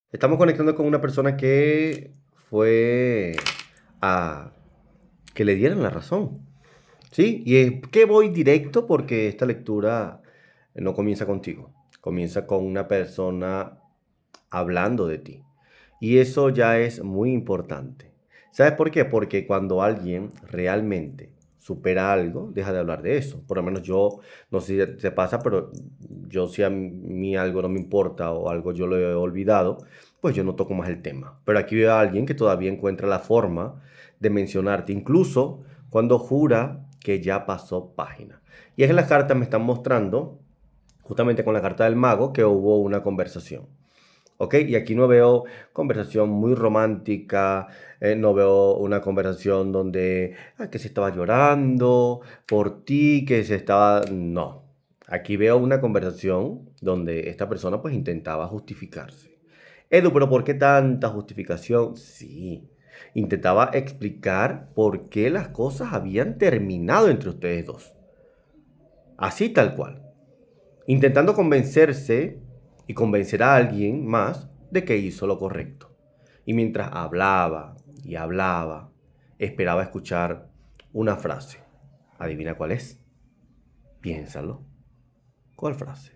Estamos conectando con una persona que fue a que le dieran la razón, ¿sí? Y es que voy directo porque esta lectura no comienza contigo, comienza con una persona hablando de ti. Y eso ya es muy importante. ¿Sabes por qué? Porque cuando alguien realmente supera algo, deja de hablar de eso. Por lo menos yo, no sé si te pasa, pero yo si a mí algo no me importa o algo yo lo he olvidado, pues yo no toco más el tema. Pero aquí veo a alguien que todavía encuentra la forma de mencionarte, incluso cuando jura que ya pasó página. Y es que las cartas me están mostrando, justamente con la carta del mago, que hubo una conversación. ¿Ok? Y aquí no veo conversación muy romántica, no veo una conversación donde, que se estaba llorando por ti, que se estaba... No. Aquí veo una conversación donde esta persona pues intentaba justificarse. Edu, pero ¿por qué tanta justificación? Sí. Intentaba explicar por qué las cosas habían terminado entre ustedes dos. Así tal cual, intentando convencerse y convencer a alguien más de que hizo lo correcto. Y mientras hablaba y hablaba, esperaba escuchar una frase. ¿Adivina cuál es? Piénsalo. ¿Cuál frase?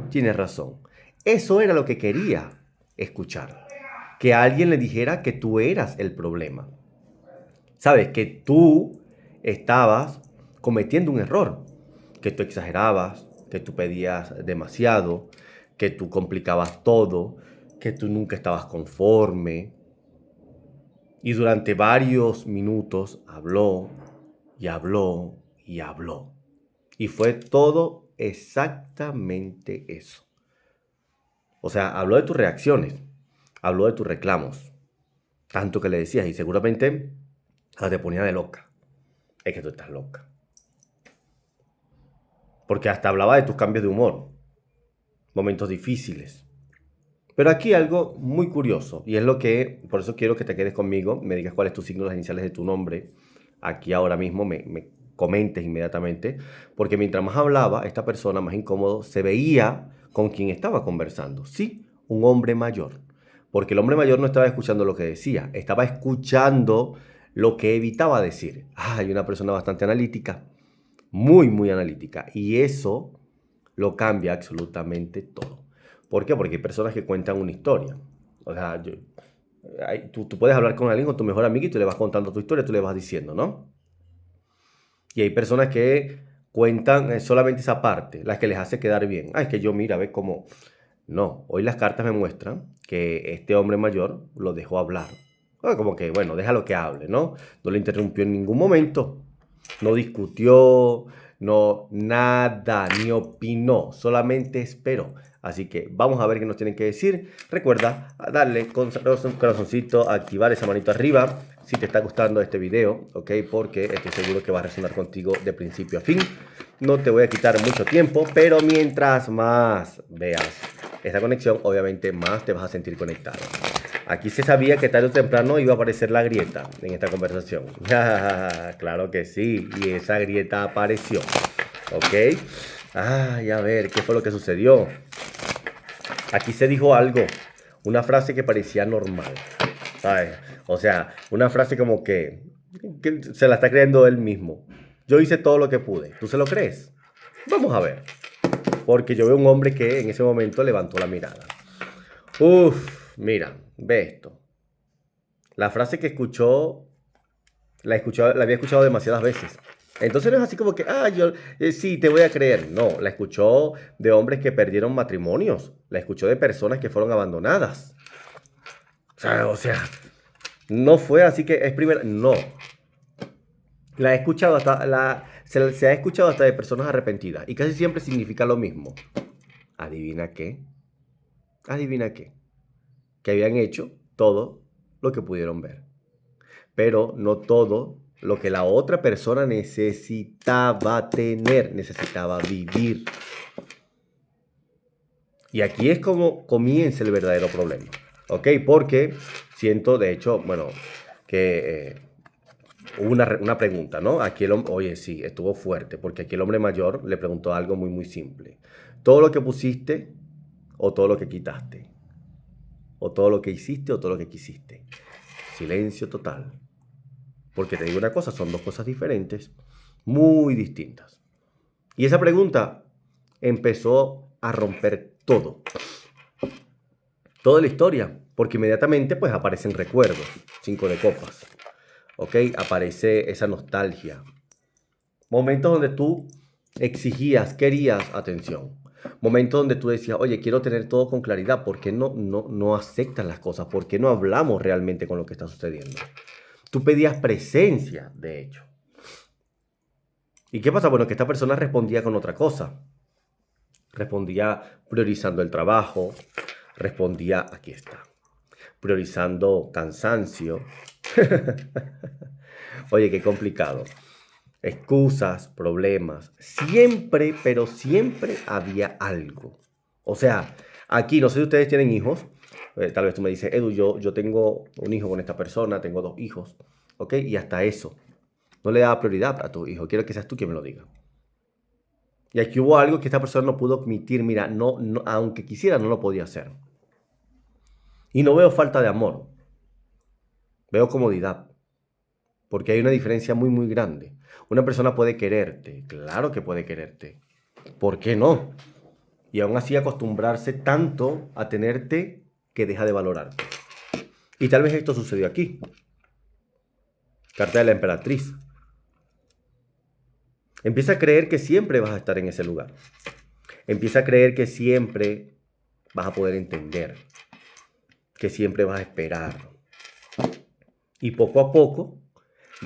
Tienes razón. Eso era lo que quería escuchar. Que alguien le dijera que tú eras el problema. Sabes, que tú estabas cometiendo un error, que tú exagerabas, que tú pedías demasiado, que tú complicabas todo, que tú nunca estabas conforme. Y durante varios minutos habló y habló y habló. Y fue todo exactamente eso. O sea, habló de tus reacciones, habló de tus reclamos, tanto que le decías y seguramente te ponía de loca. Es que tú estás loca. Porque hasta hablaba de tus cambios de humor, momentos difíciles. Pero aquí algo muy curioso, y es lo que, por eso quiero que te quedes conmigo, me digas cuál es tu signo, las iniciales de tu nombre, aquí ahora mismo me comentes inmediatamente, porque mientras más hablaba, esta persona más incómodo se veía con quien estaba conversando. Sí, un hombre mayor, porque el hombre mayor no estaba escuchando lo que decía, estaba escuchando lo que evitaba decir. Hay una persona bastante analítica, muy analítica, y eso lo cambia absolutamente todo. ¿Por qué? Porque hay personas que cuentan una historia. O sea, tú puedes hablar con alguien, con tu mejor amigo, y tú le vas contando tu historia, tú le vas diciendo, ¿no? Y hay personas que cuentan solamente esa parte, las que les hace quedar bien. Ah, es que yo, mira, ve cómo... No, hoy las cartas me muestran que este hombre mayor lo dejó hablar. Como que, bueno, déjalo que hable, ¿no? No le interrumpió en ningún momento. No discutió, no nada, ni opinó, solamente esperó. Así que vamos a ver qué nos tienen que decir. Recuerda darle con corazoncito, activar esa manito arriba si te está gustando este video, ¿ok? Porque estoy seguro que va a resonar contigo de principio a fin. No te voy a quitar mucho tiempo, pero mientras más veas esta conexión, obviamente más te vas a sentir conectado. Aquí se sabía que tarde o temprano iba a aparecer la grieta en esta conversación. Claro que sí, y esa grieta apareció. ¿Ok? Ay, a ver, ¿qué fue lo que sucedió? Aquí se dijo algo, una frase que parecía normal. ¿Sabes? O sea, una frase como que se la está creyendo él mismo. Yo hice todo lo que pude. ¿Tú se lo crees? Vamos a ver. Porque yo veo un hombre que en ese momento levantó la mirada. Uf, mira, ve esto. La frase que la había escuchado demasiadas veces. Entonces no es así como que, yo sí, te voy a creer. No, la escuchó de hombres que perdieron matrimonios. La escuchó de personas que fueron abandonadas. O sea, no fue así que es primera. No. La he escuchado se ha escuchado hasta de personas arrepentidas. Y casi siempre significa lo mismo. ¿Adivina qué? ¿Adivina qué? Que habían hecho todo lo que pudieron ver. Pero no todo lo que la otra persona necesitaba tener, necesitaba vivir. Y aquí es como comienza el verdadero problema, ¿ok? Porque siento, de hecho, bueno, que hubo una pregunta, ¿no? Aquí el hombre, oye, sí, estuvo fuerte, porque aquí el hombre mayor le preguntó algo muy simple. ¿Todo lo que pusiste o todo lo que quitaste? o todo lo que hiciste o todo lo que quisiste. Silencio total. Porque te digo una cosa, son dos cosas diferentes, muy distintas. Y esa pregunta empezó a romper todo. Toda la historia. Porque inmediatamente pues aparecen recuerdos. 5 de copas. ¿Ok? Aparece esa nostalgia. Momentos donde tú exigías, querías atención. Momentos donde tú decías, oye, quiero tener todo con claridad. ¿Por qué no aceptas las cosas? ¿Por qué no hablamos realmente con lo que está sucediendo? Tú pedías presencia, de hecho. ¿Y qué pasa? Bueno, que esta persona respondía con otra cosa. Respondía priorizando el trabajo. Respondía, aquí está, priorizando cansancio. Oye, qué complicado. Excusas, problemas. Siempre, pero siempre había algo. O sea, aquí, no sé si ustedes tienen hijos. Tal vez tú me dices, Edu, yo tengo un hijo con esta persona, tengo 2 hijos. ¿Ok? Y hasta eso. No le daba prioridad a tu hijo. Quiero que seas tú quien me lo diga. Y aquí hubo algo que esta persona no pudo admitir. Mira, aunque quisiera, no lo podía hacer. Y no veo falta de amor. Veo comodidad. Porque hay una diferencia muy, muy grande. Una persona puede quererte. Claro que puede quererte. ¿Por qué no? Y aún así acostumbrarse tanto a tenerte que deja de valorarte. Y tal vez esto sucedió aquí. Carta de la emperatriz. Empieza a creer que siempre vas a estar en ese lugar. Empieza a creer que siempre vas a poder entender. Que siempre vas a esperar. Y poco a poco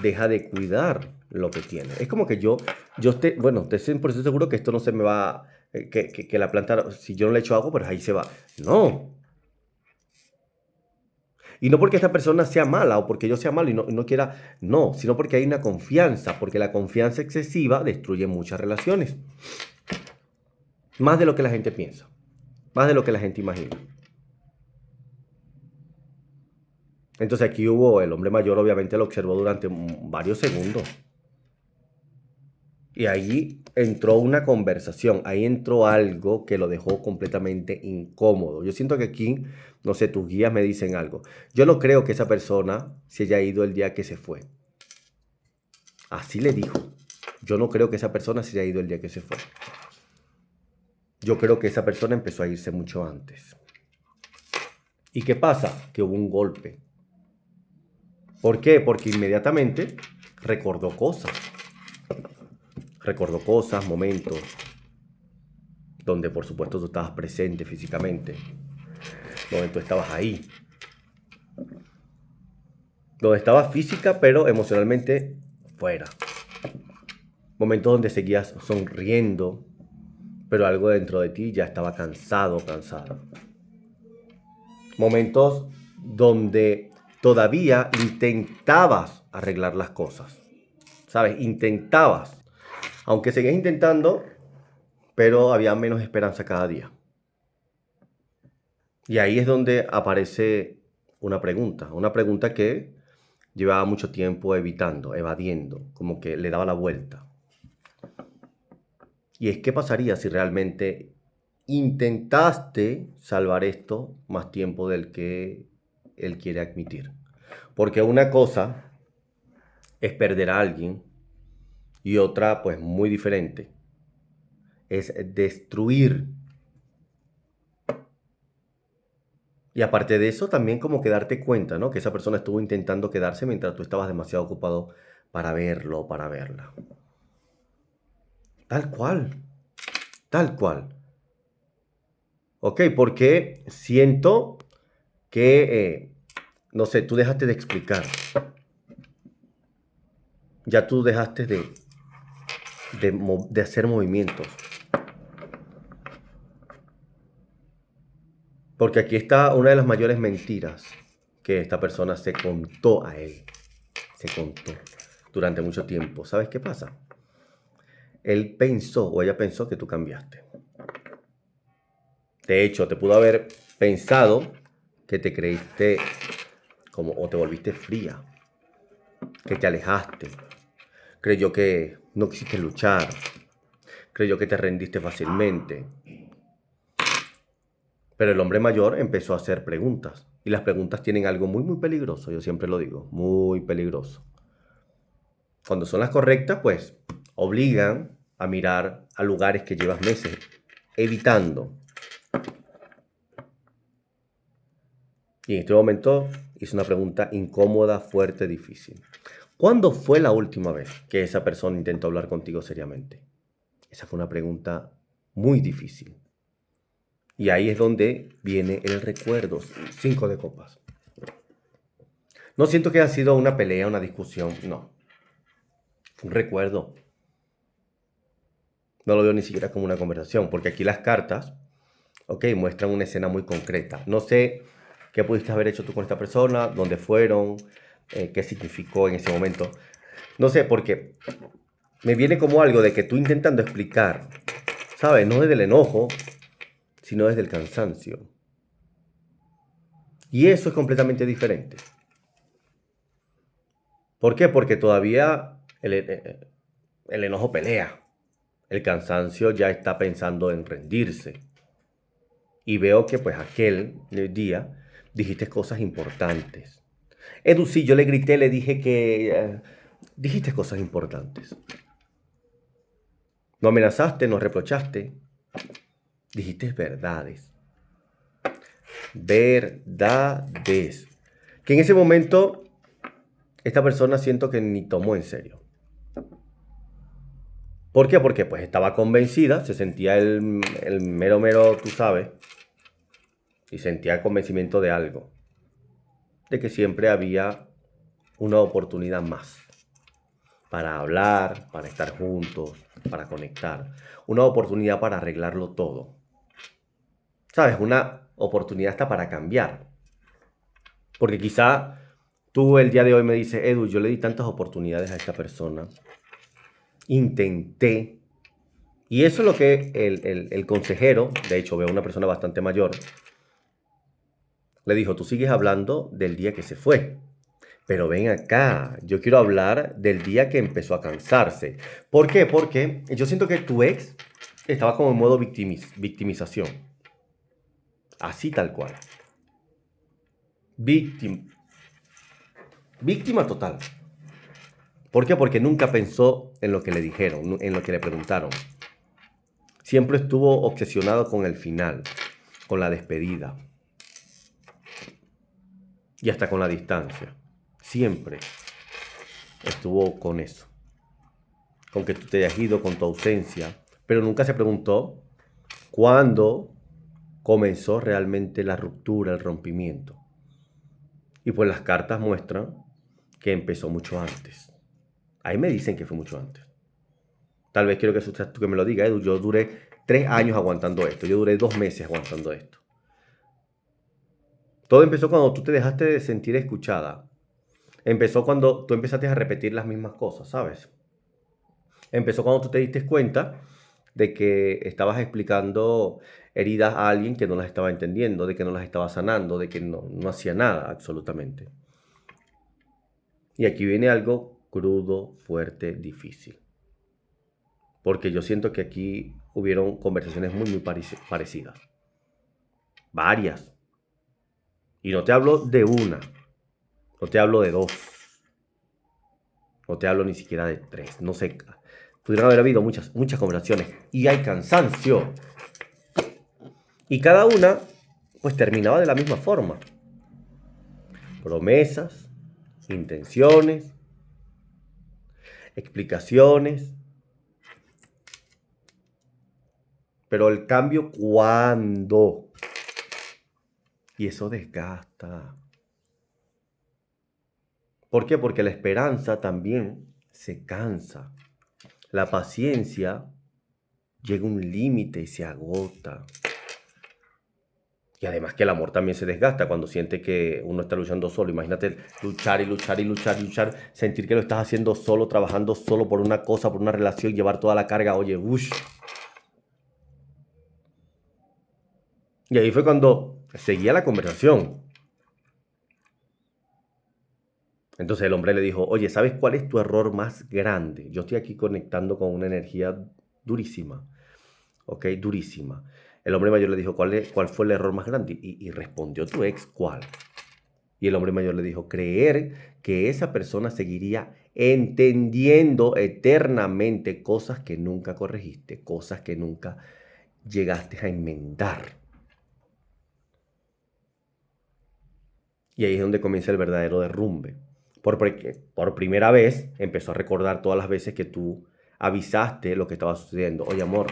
deja de cuidar lo que tiene. Es como que te 100% seguro que esto no se me va, que la planta, si yo no le echo agua, pues ahí se va. No. Y no porque esta persona sea mala o porque yo sea malo y no quiera, no, sino porque hay una confianza, porque la confianza excesiva destruye muchas relaciones. Más de lo que la gente piensa, más de lo que la gente imagina. Entonces aquí el hombre mayor obviamente lo observó durante varios segundos. Y ahí entró una conversación, ahí entró algo que lo dejó completamente incómodo. Yo siento que aquí, no sé, tus guías me dicen algo. Yo no creo que esa persona se haya ido el día que se fue. Así le dijo. Yo no creo que esa persona se haya ido el día que se fue. Yo creo que esa persona empezó a irse mucho antes. ¿Y qué pasa? Que hubo un golpe. ¿Por qué? Porque inmediatamente recordó cosas. Recordó cosas, momentos, donde por supuesto tú estabas presente físicamente, donde tú estabas ahí, donde estabas física pero emocionalmente fuera. Momentos donde seguías sonriendo, pero algo dentro de ti ya estaba cansado, cansada. Momentos donde todavía intentabas arreglar las cosas, ¿sabes? Intentabas, aunque seguías intentando, pero había menos esperanza cada día. Y ahí es donde aparece una pregunta que llevaba mucho tiempo evitando, evadiendo, como que le daba la vuelta. Y es, ¿qué pasaría si realmente intentaste salvar esto más tiempo del que él quiere admitir? Porque una cosa es perder a alguien y otra, pues muy diferente, es destruir. Y aparte de eso, también como que darte cuenta, ¿no? Que esa persona estuvo intentando quedarse mientras tú estabas demasiado ocupado para verlo, para verla. Tal cual, tal cual. Ok, porque siento que, no sé, tú dejaste de explicar. Ya tú dejaste de hacer movimientos. Porque aquí está una de las mayores mentiras que esta persona se contó a él. Se contó durante mucho tiempo. ¿Sabes qué pasa? Él pensó o ella pensó que tú cambiaste. De hecho, te pudo haber pensado que te creíste como o te volviste fría, que te alejaste. Creyó que no quisiste luchar. Creyó que te rendiste fácilmente. Pero el hombre mayor empezó a hacer preguntas. Y las preguntas tienen algo muy, muy peligroso. Yo siempre lo digo, muy peligroso. Cuando son las correctas, pues obligan a mirar a lugares que llevas meses evitando. Y en este momento hice una pregunta incómoda, fuerte, difícil. ¿Cuándo fue la última vez que esa persona intentó hablar contigo seriamente? Esa fue una pregunta muy difícil. Y ahí es donde viene el recuerdo. 5 de copas. No siento que haya sido una pelea, una discusión. No. Fue un recuerdo. No lo veo ni siquiera como una conversación. Porque aquí las cartas, ok, muestran una escena muy concreta. No sé qué pudiste haber hecho tú con esta persona, dónde fueron, qué significó en ese momento. No sé, porque me viene como algo de que tú intentando explicar, ¿sabes? No desde el enojo, sino desde el cansancio. Y eso es completamente diferente. ¿Por qué? Porque todavía el enojo pelea. El cansancio ya está pensando en rendirse. Y veo que pues aquel día dijiste cosas importantes. Edu, sí, yo le grité, le dije que dijiste cosas importantes. No amenazaste, no reprochaste. Dijiste verdades. Verdades. Que en ese momento esta persona siento que ni tomó en serio. ¿Por qué? Porque pues estaba convencida, se sentía el mero, tú sabes, y sentía el convencimiento de algo. De que siempre había una oportunidad más para hablar, para estar juntos, para conectar. Una oportunidad para arreglarlo todo. ¿Sabes? Una oportunidad hasta para cambiar. Porque quizá tú el día de hoy me dices, Edu, yo le di tantas oportunidades a esta persona. Intenté. Y eso es lo que el consejero, de hecho veo una persona bastante mayor, le dijo, tú sigues hablando del día que se fue. Pero ven acá, yo quiero hablar del día que empezó a cansarse. ¿Por qué? Porque yo siento que tu ex estaba como en modo victimización. Así tal cual. Víctima total. ¿Por qué? Porque nunca pensó en lo que le dijeron, en lo que le preguntaron. Siempre estuvo obsesionado con el final, con la despedida. Y hasta con la distancia. Siempre estuvo con eso. Con que tú te hayas ido, con tu ausencia. Pero nunca se preguntó cuándo comenzó realmente la ruptura, el rompimiento. Y pues las cartas muestran que empezó mucho antes. Ahí me dicen que fue mucho antes. Tal vez quiero que seas tú que me lo digas, Edu. Yo duré 3 años aguantando esto. Yo duré 2 meses aguantando esto. Todo empezó cuando tú te dejaste de sentir escuchada. Empezó cuando tú empezaste a repetir las mismas cosas, ¿sabes? Empezó cuando tú te diste cuenta de que estabas explicando heridas a alguien que no las estaba entendiendo, de que no las estaba sanando, de que no hacía nada absolutamente. Y aquí viene algo crudo, fuerte, difícil. Porque yo siento que aquí hubieron conversaciones muy, muy parecidas. Varias. Y no te hablo de una, no te hablo de 2, no te hablo ni siquiera de 3, no sé. Pudieron haber habido muchas, muchas conversaciones y hay cansancio. Y cada una, pues terminaba de la misma forma. Promesas, intenciones, explicaciones. Pero el cambio, ¿cuándo? Y eso desgasta. ¿Por qué? Porque la esperanza también se cansa. La paciencia llega a un límite y se agota. Y además que el amor también se desgasta cuando siente que uno está luchando solo. Imagínate luchar y luchar y luchar y luchar, sentir que lo estás haciendo solo, trabajando solo por una cosa, por una relación, llevar toda la carga. Oye, uff. Y ahí fue cuando seguía la conversación. Entonces el hombre le dijo, oye, ¿sabes cuál es tu error más grande? Yo estoy aquí conectando con una energía durísima, ¿ok? Durísima. El hombre mayor le dijo, ¿cuál fue el error más grande? Y respondió tu ex, ¿cuál? Y el hombre mayor le dijo, creer que esa persona seguiría entendiendo eternamente cosas que nunca corregiste, cosas que nunca llegaste a enmendar. Y ahí es donde comienza el verdadero derrumbe. Porque por primera vez empezó a recordar todas las veces que tú avisaste lo que estaba sucediendo. Oye, amor,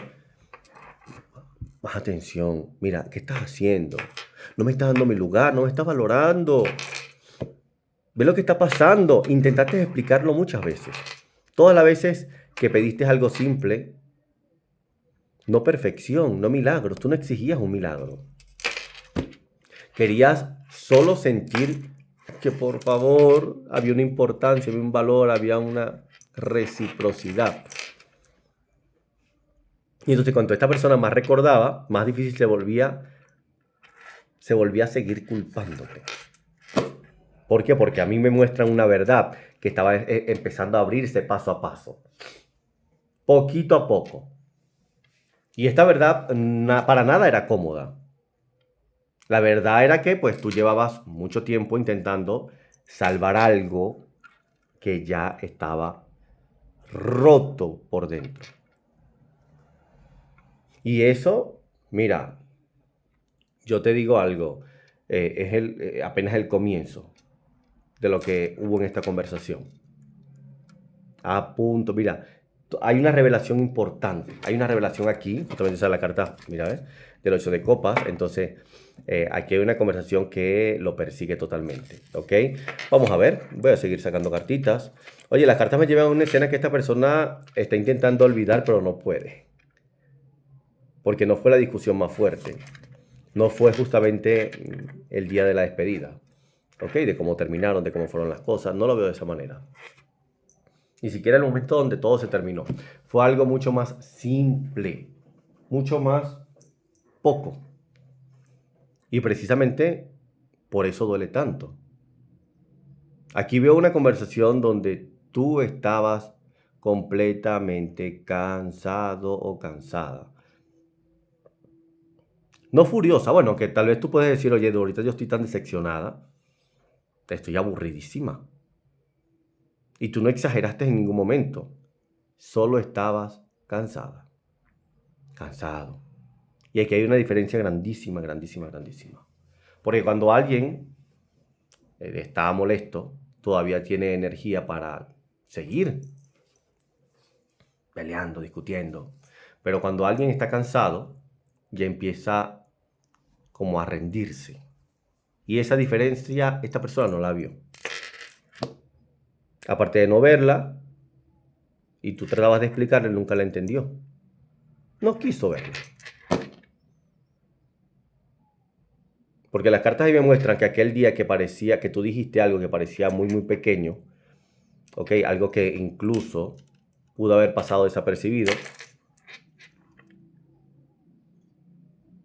más atención. Mira, ¿qué estás haciendo? No me estás dando mi lugar, no me estás valorando. Ve lo que está pasando. Intentaste explicarlo muchas veces. Todas las veces que pediste algo simple, no perfección, no milagros. Tú no exigías un milagro. Querías solo sentir que por favor había una importancia, había un valor, había una reciprocidad. Y entonces cuando esta persona más recordaba, más difícil se volvía a seguir culpándote. ¿Por qué? Porque a mí me muestran una verdad que estaba empezando a abrirse paso a paso, poquito a poco. Y esta verdad para nada era cómoda. La verdad era que pues tú llevabas mucho tiempo intentando salvar algo que ya estaba roto por dentro. Y eso, mira, yo te digo algo, es apenas el comienzo de lo que hubo en esta conversación. A punto, mira, hay una revelación importante. Hay una revelación aquí, justamente sale la carta, mira, ¿ves? Del 8 de copas. Entonces, aquí hay una conversación que lo persigue totalmente, ¿ok? Vamos a ver, voy a seguir sacando cartitas. Oye, las cartas me llevan a una escena que esta persona está intentando olvidar, pero no puede. Porque no fue la discusión más fuerte. No fue justamente el día de la despedida, ¿ok? De cómo terminaron, de cómo fueron las cosas. No lo veo de esa manera. Ni siquiera el momento donde todo se terminó. Fue algo mucho más simple, mucho más poco. Y precisamente por eso duele tanto. Aquí veo una conversación donde tú estabas completamente cansado o cansada. No furiosa, bueno, que tal vez tú puedes decir, oye, ahorita yo estoy tan decepcionada, estoy aburridísima. Y tú no exageraste en ningún momento, solo estabas cansada, cansado. Y aquí hay una diferencia grandísima, grandísima, grandísima. Porque cuando alguien está molesto, todavía tiene energía para seguir peleando, discutiendo. Pero cuando alguien está cansado, ya empieza como a rendirse. Y esa diferencia esta persona no la vio. Aparte de no verla, y tú tratabas de explicarle, nunca la entendió. No quiso verla. Porque las cartas ahí me muestran que aquel día que parecía, que tú dijiste algo que parecía muy, muy pequeño, ¿ok? Algo que incluso pudo haber pasado desapercibido.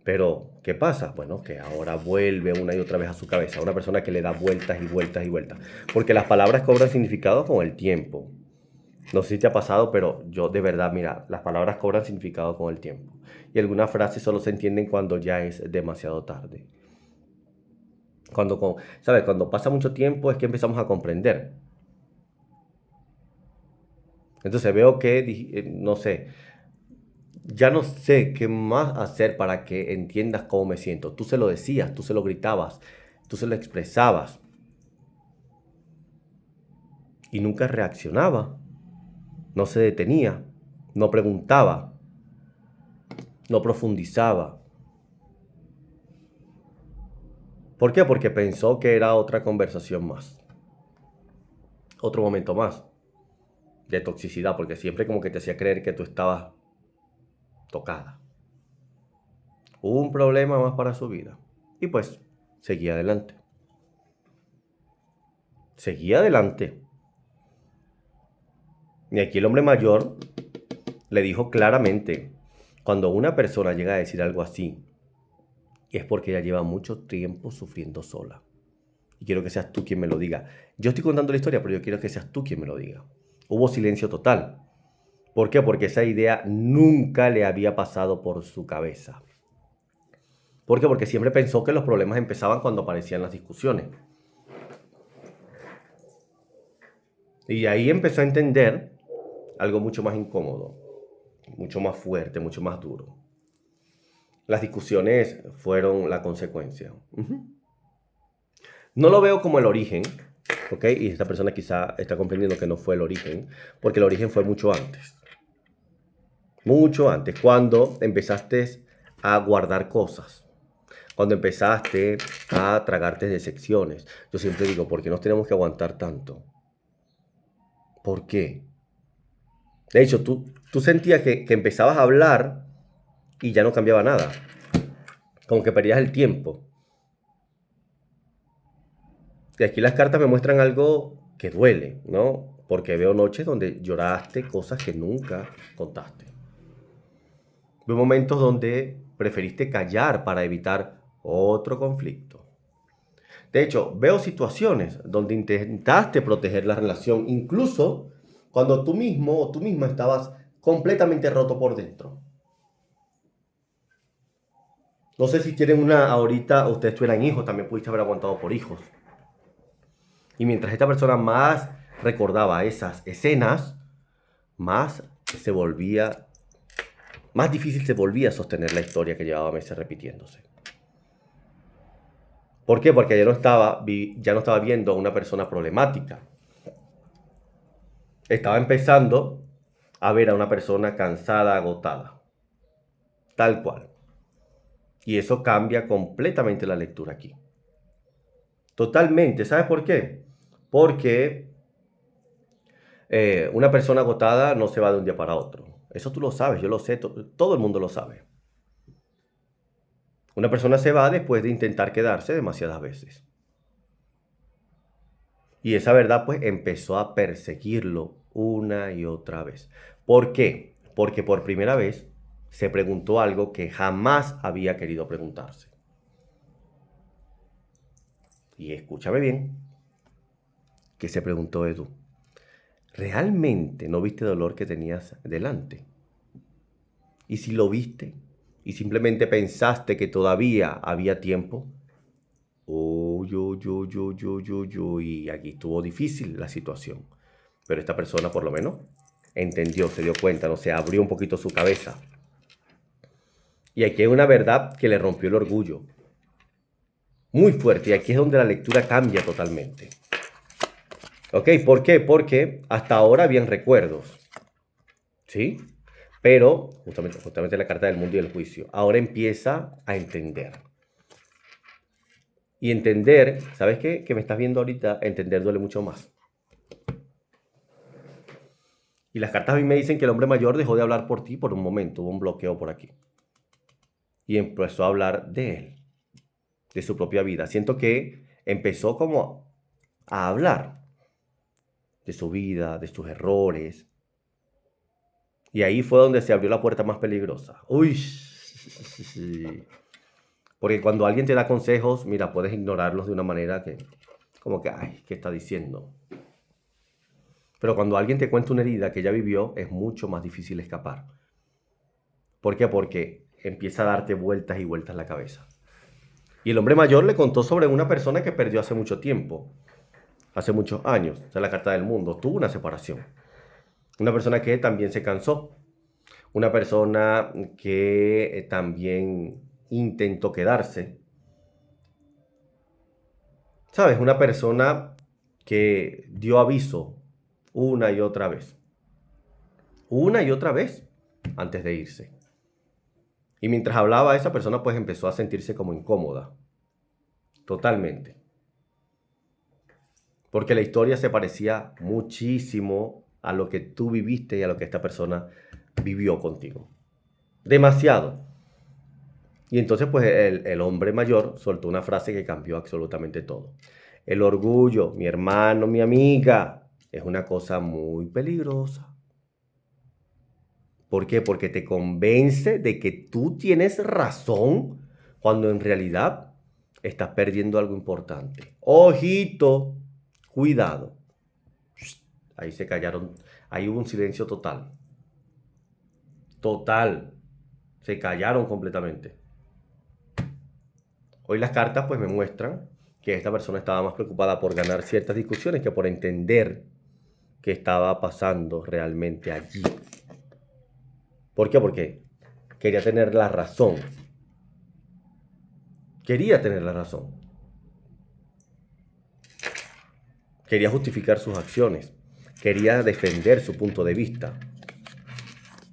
Pero, ¿qué pasa? Bueno, que ahora vuelve una y otra vez a su cabeza. Una persona que le da vueltas y vueltas y vueltas. Porque las palabras cobran significado con el tiempo. No sé si te ha pasado, pero yo de verdad, mira, las palabras cobran significado con el tiempo. Y algunas frases solo se entienden cuando ya es demasiado tarde. ¿Sabes? Cuando pasa mucho tiempo es que empezamos a comprender. Entonces veo que, no sé, ya no sé qué más hacer para que entiendas cómo me siento. Tú se lo decías, tú se lo gritabas, tú se lo expresabas. Y nunca reaccionaba, no se detenía, no preguntaba, no profundizaba. ¿Por qué? Porque pensó que era otra conversación más, otro momento más de toxicidad, porque siempre como que te hacía creer que tú estabas tocada. Un problema más para su vida. Y pues, seguía adelante. Seguía adelante. Y aquí el hombre mayor le dijo claramente, cuando una persona llega a decir algo así, es porque ella lleva mucho tiempo sufriendo sola. Y quiero que seas tú quien me lo diga. Yo estoy contando la historia, pero yo quiero que seas tú quien me lo diga. Hubo silencio total. ¿Por qué? Porque esa idea nunca le había pasado por su cabeza. ¿Por qué? Porque siempre pensó que los problemas empezaban cuando aparecían las discusiones. Y ahí empezó a entender algo mucho más incómodo, mucho más fuerte, mucho más duro. Las discusiones fueron la consecuencia. No lo veo como el origen, ¿ok? Y esta persona quizá está comprendiendo que no fue el origen, porque el origen fue mucho antes. Mucho antes, cuando empezaste a guardar cosas, cuando empezaste a tragarte decepciones. Yo siempre digo, ¿por qué nos tenemos que aguantar tanto? ¿Por qué? De hecho, tú sentías que empezabas a hablar y ya no cambiaba nada. Como que perdías el tiempo. Y aquí las cartas me muestran algo que duele, ¿no? Porque veo noches donde lloraste cosas que nunca contaste. Veo momentos donde preferiste callar para evitar otro conflicto. De hecho, veo situaciones donde intentaste proteger la relación, incluso cuando tú mismo o tú misma estabas completamente roto por dentro. No sé si tienen una ahorita, ustedes tuvieran hijos, también pudiste haber aguantado por hijos. Y mientras esta persona más recordaba esas escenas, más se volvía, más difícil se volvía sostener la historia que llevaba meses repitiéndose. ¿Por qué? Porque ya no estaba viendo a una persona problemática. Estaba empezando a ver a una persona cansada, agotada. Tal cual. Y eso cambia completamente la lectura aquí. Totalmente. ¿Sabes por qué? Porque una persona agotada no se va de un día para otro. Eso tú lo sabes, yo lo sé, todo el mundo lo sabe. Una persona se va después de intentar quedarse demasiadas veces. Y esa verdad pues empezó a perseguirlo una y otra vez. ¿Por qué? Porque por primera vez se preguntó algo que jamás había querido preguntarse. Y escúchame bien, que se preguntó Edu. ¿Realmente no viste el dolor que tenías delante? Y si lo viste y simplemente pensaste que todavía había tiempo, y aquí estuvo difícil la situación. Pero esta persona por lo menos entendió, se dio cuenta, no se abrió un poquito su cabeza. Y aquí hay una verdad que le rompió el orgullo. Muy fuerte. Y aquí es donde la lectura cambia totalmente. ¿Ok? ¿Por qué? Porque hasta ahora habían recuerdos. ¿Sí? Pero, justamente la carta del mundo y el juicio, ahora empieza a entender. Y entender, ¿sabes qué? Que me estás viendo ahorita, entender duele mucho más. Y las cartas a mí me dicen que el hombre mayor dejó de hablar por ti por un momento, hubo un bloqueo por aquí. Y empezó a hablar de él, de su propia vida. Siento que empezó como a hablar de su vida, de sus errores. Y ahí fue donde se abrió la puerta más peligrosa. Uy, porque cuando alguien te da consejos, mira, puedes ignorarlos de una manera que, como que, ay, ¿qué está diciendo? Pero cuando alguien te cuenta una herida que ya vivió, es mucho más difícil escapar. ¿Por qué? Porque empieza a darte vueltas y vueltas la cabeza. Y el hombre mayor le contó sobre una persona que perdió hace mucho tiempo, hace muchos años, o sea, la carta del mundo, tuvo una separación. Una persona que también se cansó, una persona que también intentó quedarse. ¿Sabes? Una persona que dio aviso una y otra vez. Una y otra vez antes de irse. Y mientras hablaba esa persona pues empezó a sentirse como incómoda. Totalmente. Porque la historia se parecía muchísimo a lo que tú viviste y a lo que esta persona vivió contigo. Demasiado. Y entonces pues el hombre mayor soltó una frase que cambió absolutamente todo. El orgullo, mi hermano, mi amiga, es una cosa muy peligrosa. ¿Por qué? Porque te convence de que tú tienes razón cuando en realidad estás perdiendo algo importante. Ojito, cuidado. Ahí se callaron, ahí hubo un silencio total. Total. Se callaron completamente. Hoy las cartas pues me muestran que esta persona estaba más preocupada por ganar ciertas discusiones que por entender qué estaba pasando realmente allí. ¿Por qué? Porque quería tener la razón. Quería tener la razón. Quería justificar sus acciones. Quería defender su punto de vista.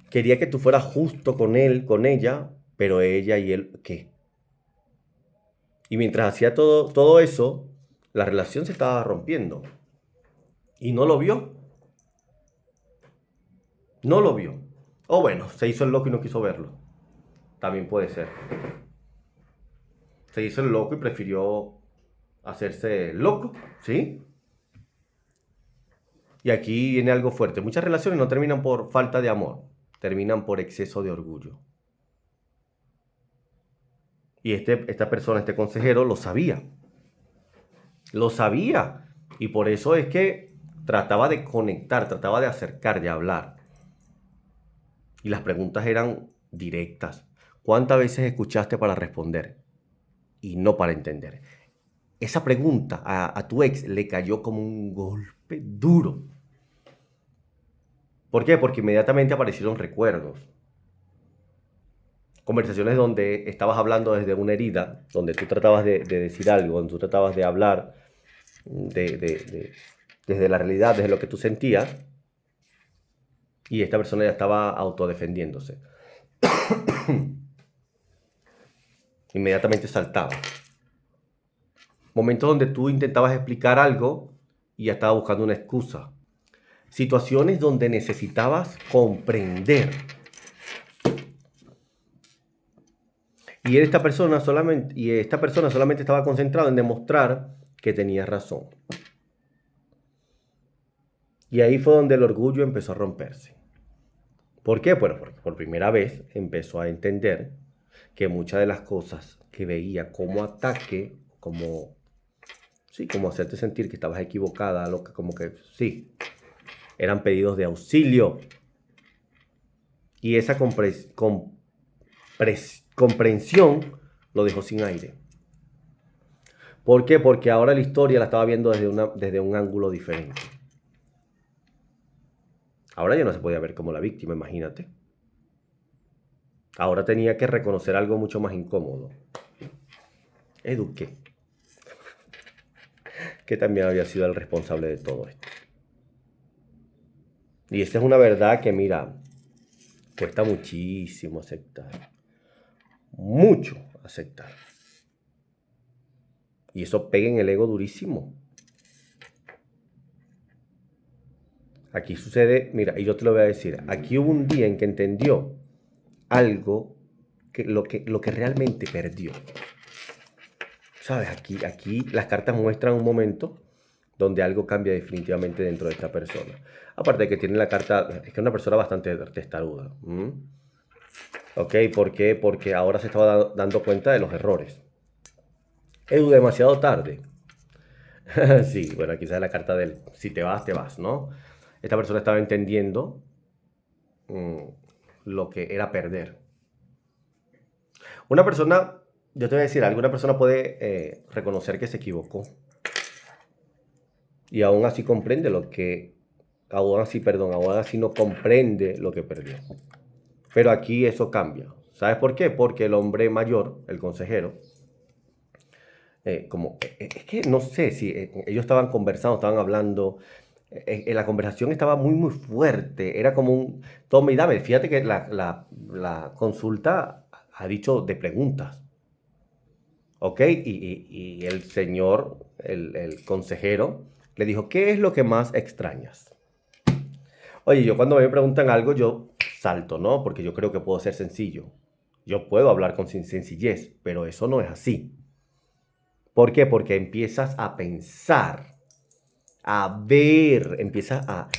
Quería que tú fueras justo con él, con ella, pero ella y él, ¿qué? Y mientras hacía todo eso, la relación se estaba rompiendo. Y no lo vio. No lo vio. O bueno, se hizo el loco y no quiso verlo. También puede ser. Se hizo el loco y prefirió hacerse loco, ¿sí? Y aquí viene algo fuerte. Muchas relaciones no terminan por falta de amor, terminan por exceso de orgullo. Y esta persona, este consejero, lo sabía. Lo sabía. Y por eso es que trataba de conectar, trataba de acercar, de hablar. Y las preguntas eran directas. ¿Cuántas veces escuchaste para responder y no para entender? Esa pregunta a tu ex le cayó como un golpe duro. ¿Por qué? Porque inmediatamente aparecieron recuerdos. Conversaciones donde estabas hablando desde una herida, donde tú tratabas de decir algo, donde tú tratabas de hablar desde la realidad, desde lo que tú sentías, y esta persona ya estaba autodefendiéndose. Inmediatamente saltaba. Momentos donde tú intentabas explicar algo y ya estaba buscando una excusa. Situaciones donde necesitabas comprender. Y esta persona solamente estaba concentrada en demostrar que tenía razón. Y ahí fue donde el orgullo empezó a romperse. ¿Por qué? Bueno, porque por primera vez empezó a entender que muchas de las cosas que veía como ataque, como hacerte sentir que estabas equivocada, como que sí, eran pedidos de auxilio. Y esa comprensión lo dejó sin aire. ¿Por qué? Porque ahora la historia la estaba viendo desde un ángulo diferente. Ahora ya no se podía ver como la víctima, imagínate. Ahora tenía que reconocer algo mucho más incómodo. Eduqué, que también había sido el responsable de todo esto. Y esa es una verdad que, mira, cuesta muchísimo aceptar. Mucho aceptar. Y eso pega en el ego durísimo. Aquí sucede, mira, y yo te lo voy a decir, aquí hubo un día en que entendió algo, lo que realmente perdió. ¿Sabes? Aquí las cartas muestran un momento donde algo cambia definitivamente dentro de esta persona. Aparte de que tiene la carta, es que es una persona bastante testaruda. ¿Ok? ¿Por qué? Porque ahora se estaba dando cuenta de los errores. Edu, demasiado tarde. Sí, bueno, quizás la carta del si te vas, ¿no? Esta persona estaba entendiendo lo que era perder. Una persona, yo te voy a decir, alguna persona puede reconocer que se equivocó. Y aún así comprende aún así no comprende lo que perdió. Pero aquí eso cambia. ¿Sabes por qué? Porque el hombre mayor, el consejero, es que no sé si ellos estaban conversando, estaban hablando, la conversación estaba muy, muy fuerte, era como un toma y dame. Fíjate que la consulta ha dicho de preguntas, ¿ok? Y el señor, el consejero, le dijo, ¿qué es lo que más extrañas? Oye, yo cuando me preguntan algo, yo salto, ¿no? Porque yo creo que puedo ser sencillo. Yo puedo hablar con sencillez, pero eso no es así. ¿Por qué? Porque empiezas a pensar, a ver, empiezas a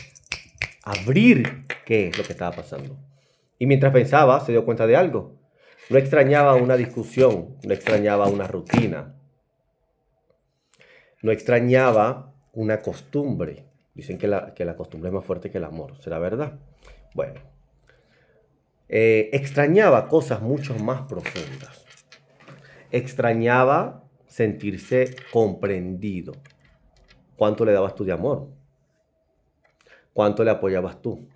abrir qué es lo que estaba pasando. Y mientras pensaba, se dio cuenta de algo. No extrañaba una discusión, no extrañaba una rutina, no extrañaba una costumbre. Dicen que la costumbre es más fuerte que el amor. ¿Será verdad? Bueno, extrañaba cosas mucho más profundas. Extrañaba sentirse comprendido. ¿Cuánto le dabas tú de amor? ¿Cuánto le apoyabas tú?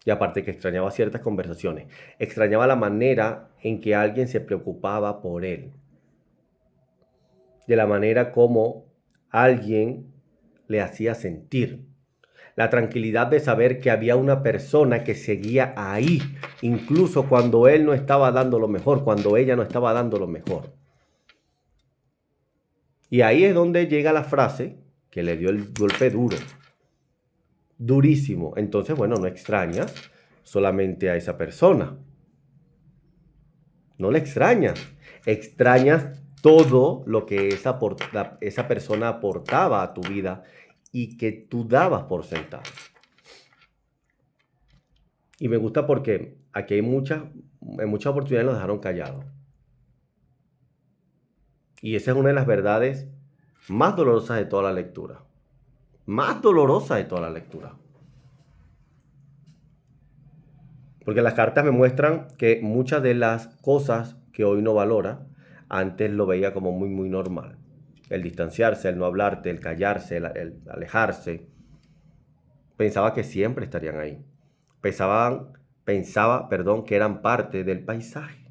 Y aparte que extrañaba ciertas conversaciones. Extrañaba la manera en que alguien se preocupaba por él. De la manera como alguien le hacía sentir. La tranquilidad de saber que había una persona que seguía ahí, incluso cuando él no estaba dando lo mejor, cuando ella no estaba dando lo mejor. Y ahí es donde llega la frase que le dio el golpe duro, durísimo. Entonces, bueno, no extrañas solamente a esa persona. No le extrañas. Extrañas todo lo que esa persona aportaba a tu vida y que tú dabas por sentado. Y me gusta porque aquí en muchas oportunidades nos dejaron callados. Y esa es una de las verdades más dolorosas de toda la lectura. Más dolorosa de toda la lectura. Porque las cartas me muestran que muchas de las cosas que hoy no valora, antes lo veía como muy, muy normal. El distanciarse, el no hablarte, el callarse, el alejarse. Pensaba que siempre estarían ahí. Pensaba, que eran parte del paisaje.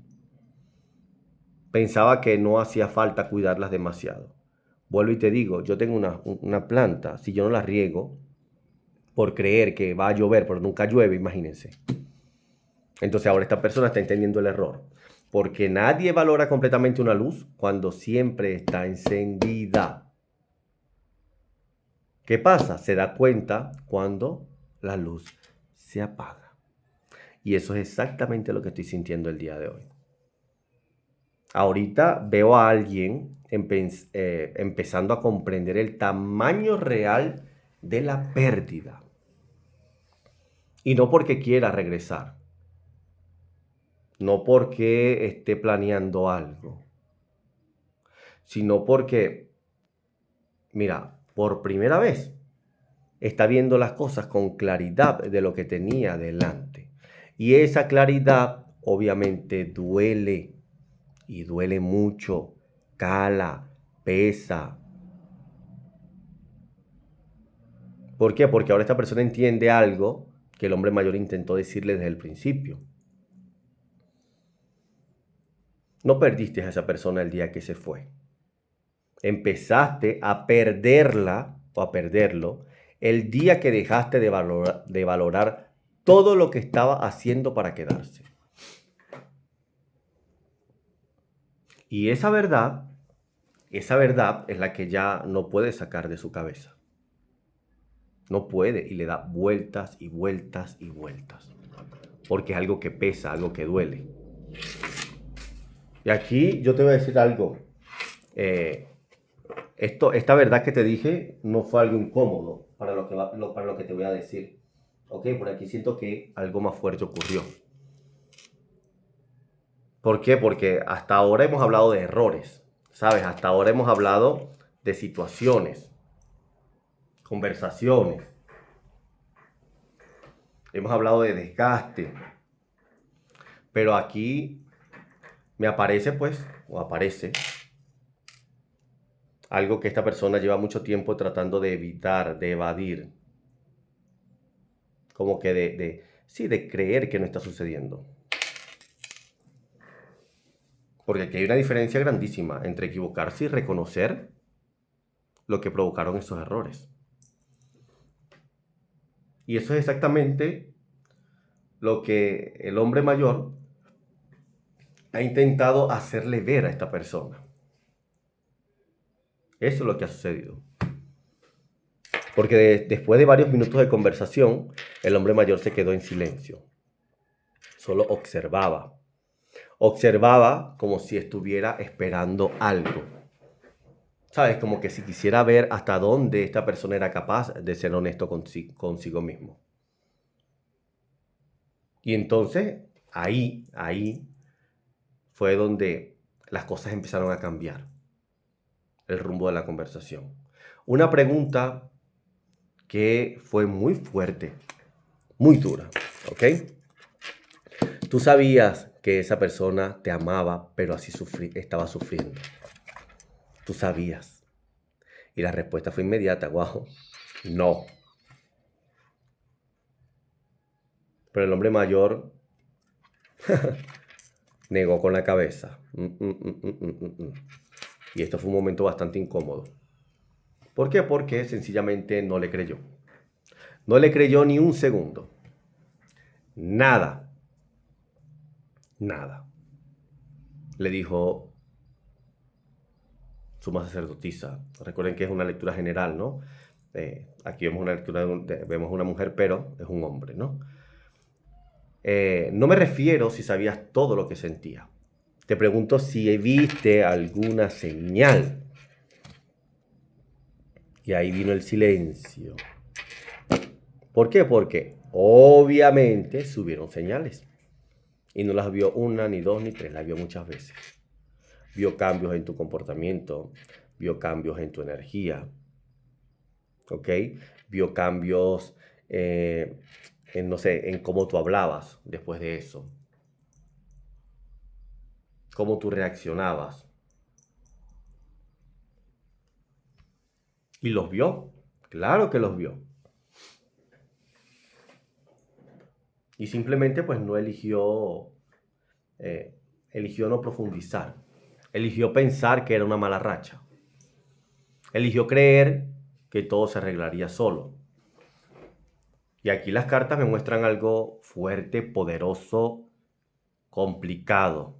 Pensaba que no hacía falta cuidarlas demasiado. Vuelvo y te digo, yo tengo una planta, si yo no la riego, por creer que va a llover, pero nunca llueve, imagínense. Entonces ahora esta persona está entendiendo el error. Porque nadie valora completamente una luz cuando siempre está encendida. ¿Qué pasa? Se da cuenta cuando la luz se apaga. Y eso es exactamente lo que estoy sintiendo el día de hoy. Ahorita veo a alguien empezando a comprender el tamaño real de la pérdida. Y no porque quiera regresar. No porque esté planeando algo. Sino porque, mira, por primera vez está viendo las cosas con claridad de lo que tenía delante. Y esa claridad obviamente duele. Y duele mucho, cala, pesa. ¿Por qué? Porque ahora esta persona entiende algo que el hombre mayor intentó decirle desde el principio. No perdiste a esa persona el día que se fue. Empezaste a perderla o a perderlo el día que dejaste de valorar todo lo que estaba haciendo para quedarse. Y esa verdad es la que ya no puede sacar de su cabeza. No puede y le da vueltas y vueltas y vueltas. Porque es algo que pesa, algo que duele. Y aquí yo te voy a decir algo. Esta verdad que te dije no fue algo incómodo para lo que te voy a decir. Ok, por aquí siento que algo más fuerte ocurrió. ¿Por qué? Porque hasta ahora hemos hablado de errores, ¿sabes? Hasta ahora hemos hablado de situaciones, conversaciones. Hemos hablado de desgaste. Pero aquí me aparece, aparece algo que esta persona lleva mucho tiempo tratando de evitar, de evadir. Como que de creer que no está sucediendo. Porque aquí hay una diferencia grandísima entre equivocarse y reconocer lo que provocaron esos errores. Y eso es exactamente lo que el hombre mayor ha intentado hacerle ver a esta persona. Eso es lo que ha sucedido. Porque después de varios minutos de conversación, el hombre mayor se quedó en silencio. Solo observaba. Observaba como si estuviera esperando algo. ¿Sabes? Como que si quisiera ver hasta dónde esta persona era capaz de ser honesto consigo mismo. Y entonces, ahí fue donde las cosas empezaron a cambiar. El rumbo de la conversación. Una pregunta que fue muy fuerte, muy dura, ¿ok? ¿Tú sabías que esa persona te amaba, pero así estaba sufriendo? Tú sabías. Y la respuesta fue inmediata, guau, no. Pero el hombre mayor negó con la cabeza. Y esto fue un momento bastante incómodo. ¿Por qué? Porque sencillamente no le creyó. No le creyó ni un segundo. Nada. Nada. Le dijo suma sacerdotisa. Recuerden que es una lectura general, ¿no? Aquí vemos una lectura vemos una mujer, pero es un hombre, ¿no? No me refiero si sabías todo lo que sentía. Te pregunto si viste alguna señal. Y ahí vino el silencio. ¿Por qué? Porque obviamente subieron señales. Y no las vio una, ni dos, ni tres, las vio muchas veces. Vio cambios en tu comportamiento, vio cambios en tu energía, ¿ok? Vio cambios no sé, en cómo tú hablabas después de eso. Cómo tú reaccionabas. Y los vio. Claro que los vio. Y simplemente pues no eligió no profundizar. Eligió pensar que era una mala racha. Eligió creer que todo se arreglaría solo. Y aquí las cartas me muestran algo fuerte, poderoso, complicado.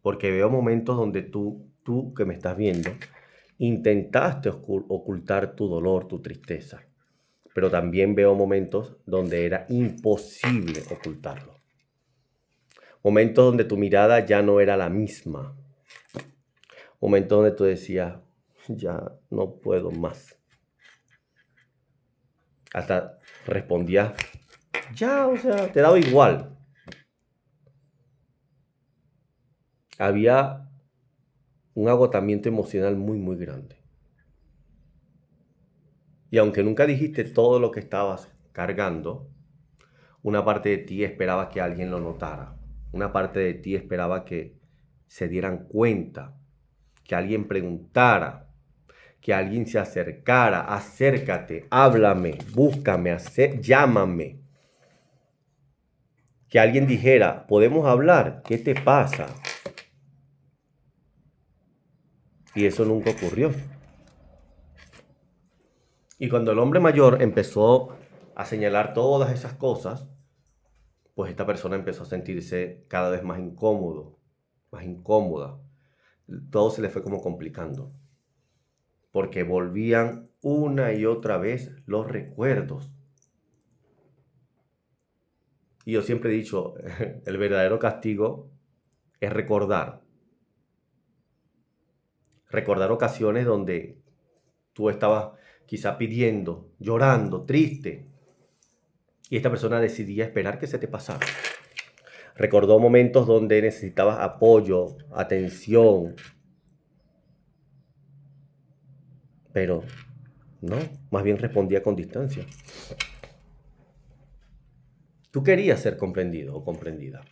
Porque veo momentos donde tú que me estás viendo, intentaste ocultar tu dolor, tu tristeza. Pero también veo momentos donde era imposible ocultarlo. Momentos donde tu mirada ya no era la misma. Momentos donde tú decías, ya no puedo más. Hasta respondías, ya, o sea, te daba igual. Había un agotamiento emocional muy, muy grande. Y aunque nunca dijiste todo lo que estabas cargando, una parte de ti esperaba que alguien lo notara. Una parte de ti esperaba que se dieran cuenta, que alguien preguntara, que alguien se acercara. Acércate, háblame, búscame, llámame. Que alguien dijera, ¿podemos hablar? ¿Qué te pasa? Y eso nunca ocurrió. Y cuando el hombre mayor empezó a señalar todas esas cosas, pues esta persona empezó a sentirse cada vez más incómodo, más incómoda. Todo se le fue como complicando, porque volvían una y otra vez los recuerdos. Y yo siempre he dicho, el verdadero castigo es recordar. Recordar ocasiones donde tú estabas quizá pidiendo, llorando, triste, y esta persona decidía esperar que se te pasara. Recordó momentos donde necesitabas apoyo, atención, pero no, más bien respondía con distancia. Tú querías ser comprendido o comprendida.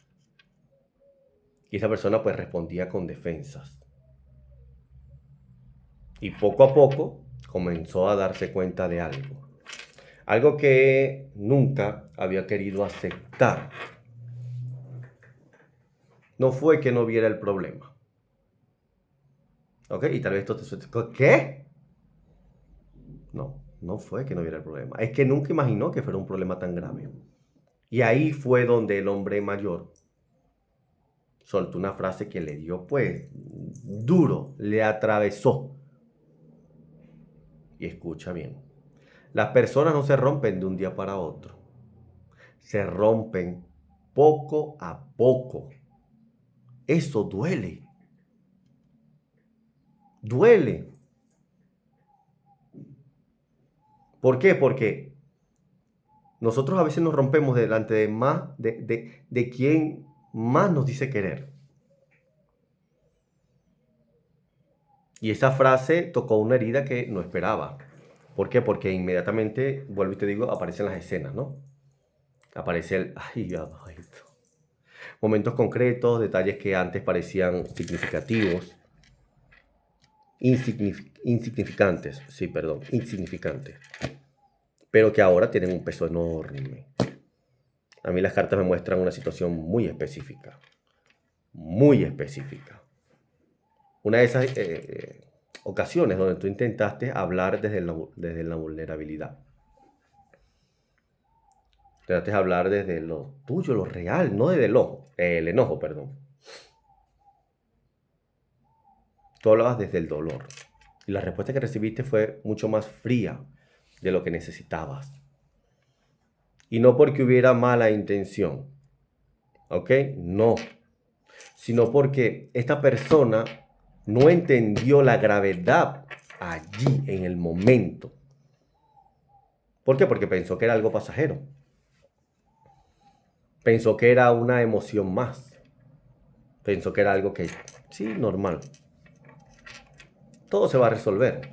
Y esa persona pues respondía con defensas. Y poco a poco comenzó a darse cuenta de algo. Algo que nunca había querido aceptar. No fue que no viera el problema. ¿Ok? Y tal vez esto te suene, ¿qué? No, no fue que no viera el problema. Es que nunca imaginó que fuera un problema tan grave. Y ahí fue donde el hombre mayor soltó una frase que le dio pues duro, le atravesó. Y escucha bien. Las personas no se rompen de un día para otro. Se rompen poco a poco. Eso duele. Duele. ¿Por qué? Porque nosotros a veces nos rompemos delante de más de quien más nos dice querer. Y esa frase tocó una herida que no esperaba. ¿Por qué? Porque inmediatamente, vuelvo y te digo, aparecen las escenas, ¿no? Aparece el, ay, abuelito. Momentos concretos, detalles que antes parecían significativos, insignificantes, sí, perdón, insignificantes, pero que ahora tienen un peso enorme. A mí las cartas me muestran una situación muy específica, muy específica. Una de esas ocasiones donde tú intentaste hablar desde la vulnerabilidad. Trataste de hablar desde lo tuyo, lo real, no desde el enojo, perdón. Tú hablabas desde el dolor. Y la respuesta que recibiste fue mucho más fría de lo que necesitabas. Y no porque hubiera mala intención, ¿ok? No. Sino porque esta persona no entendió la gravedad allí, en el momento. ¿Por qué? Porque pensó que era algo pasajero. Pensó que era una emoción más. Pensó que era algo que, sí, normal. Todo se va a resolver.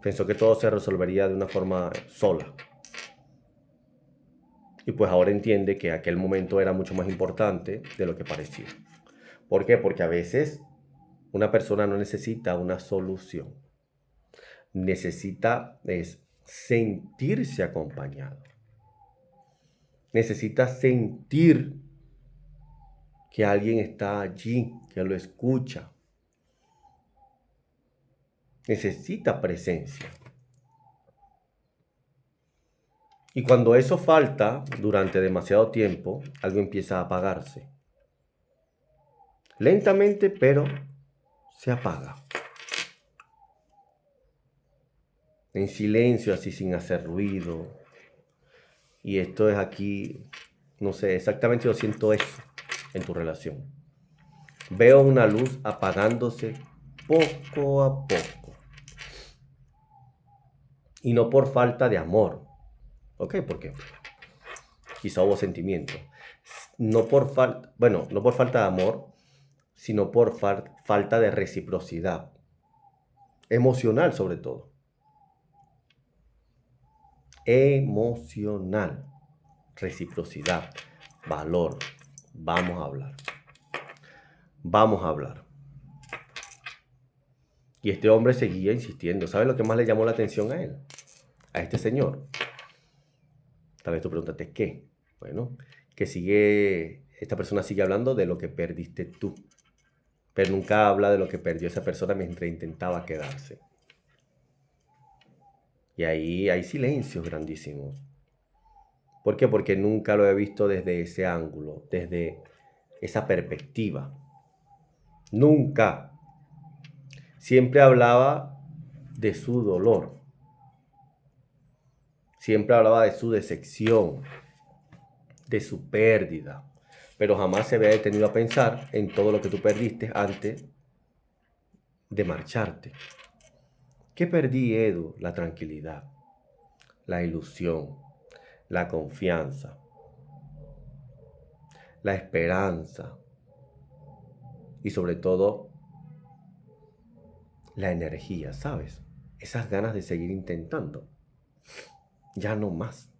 Pensó que todo se resolvería de una forma sola. Y pues ahora entiende que aquel momento era mucho más importante de lo que parecía. ¿Por qué? Porque a veces una persona no necesita una solución. Necesita sentirse acompañado. Necesita sentir que alguien está allí, que lo escucha. Necesita presencia. Y cuando eso falta durante demasiado tiempo, algo empieza a apagarse. Lentamente, pero se apaga. En silencio, así sin hacer ruido. Y esto es aquí, no sé, exactamente yo siento eso en tu relación. Veo una luz apagándose poco a poco. Y no por falta de amor. ¿Ok? Porque quizá hubo sentimiento. No por falta, bueno, no por falta de amor, sino por falta de reciprocidad. Emocional sobre todo. Emocional. Reciprocidad. Valor. Vamos a hablar. Vamos a hablar. Y este hombre seguía insistiendo. ¿Sabes lo que más le llamó la atención a él? A este señor. Tal vez tú pregúntate, ¿qué? Bueno, esta persona sigue hablando de lo que perdiste tú. Pero nunca habla de lo que perdió esa persona mientras intentaba quedarse. Y ahí hay silencios grandísimos. ¿Por qué? Porque nunca lo he visto desde ese ángulo, desde esa perspectiva. Nunca. Siempre hablaba de su dolor. Siempre hablaba de su decepción, de su pérdida. Pero jamás se había detenido a pensar en todo lo que tú perdiste antes de marcharte. ¿Qué perdí, Edu? La tranquilidad, la ilusión, la confianza, la esperanza y sobre todo la energía, ¿sabes? Esas ganas de seguir intentando. Ya no más.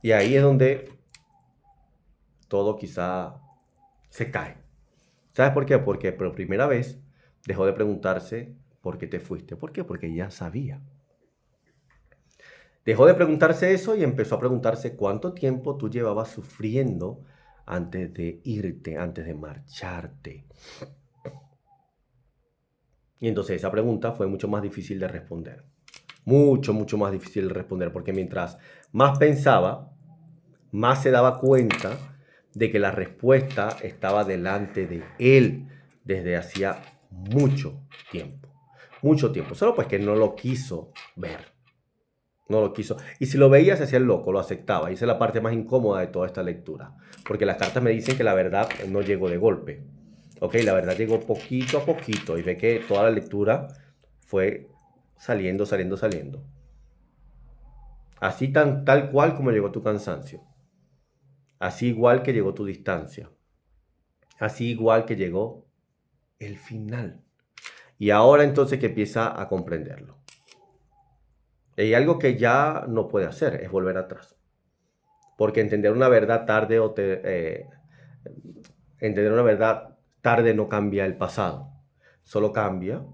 Y ahí es donde todo quizá se cae. ¿Sabes por qué? Porque por primera vez dejó de preguntarse por qué te fuiste. ¿Por qué? Porque ya sabía. Dejó de preguntarse eso y empezó a preguntarse cuánto tiempo tú llevabas sufriendo antes de irte, antes de marcharte. Y entonces esa pregunta fue mucho más difícil de responder. Mucho, mucho más difícil de responder, porque mientras más pensaba, más se daba cuenta de que la respuesta estaba delante de él desde hacía mucho tiempo. Mucho tiempo. Solo pues que no lo quiso ver. No lo quiso. Y si lo veía, se hacía el loco, lo aceptaba. Y esa es la parte más incómoda de toda esta lectura. Porque las cartas me dicen que la verdad no llegó de golpe. Ok, la verdad llegó poquito a poquito. Y ve que toda la lectura fue saliendo, saliendo, saliendo. Así tal cual como llegó tu cansancio. Así igual que llegó tu distancia. Así igual que llegó el final. Y ahora entonces que empieza a comprenderlo. Y algo que ya no puede hacer es volver atrás. porque entender una verdad entender una verdad tarde no cambia el pasado, solo cambia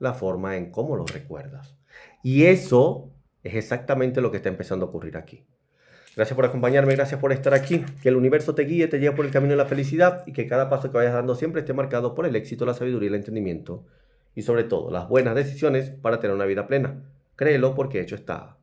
la forma en cómo lo recuerdas. Y eso es exactamente lo que está empezando a ocurrir aquí. Gracias por acompañarme, gracias por estar aquí. Que el universo te guíe, te lleve por el camino de la felicidad y que cada paso que vayas dando siempre esté marcado por el éxito, la sabiduría y el entendimiento y sobre todo las buenas decisiones para tener una vida plena. Créelo porque hecho está.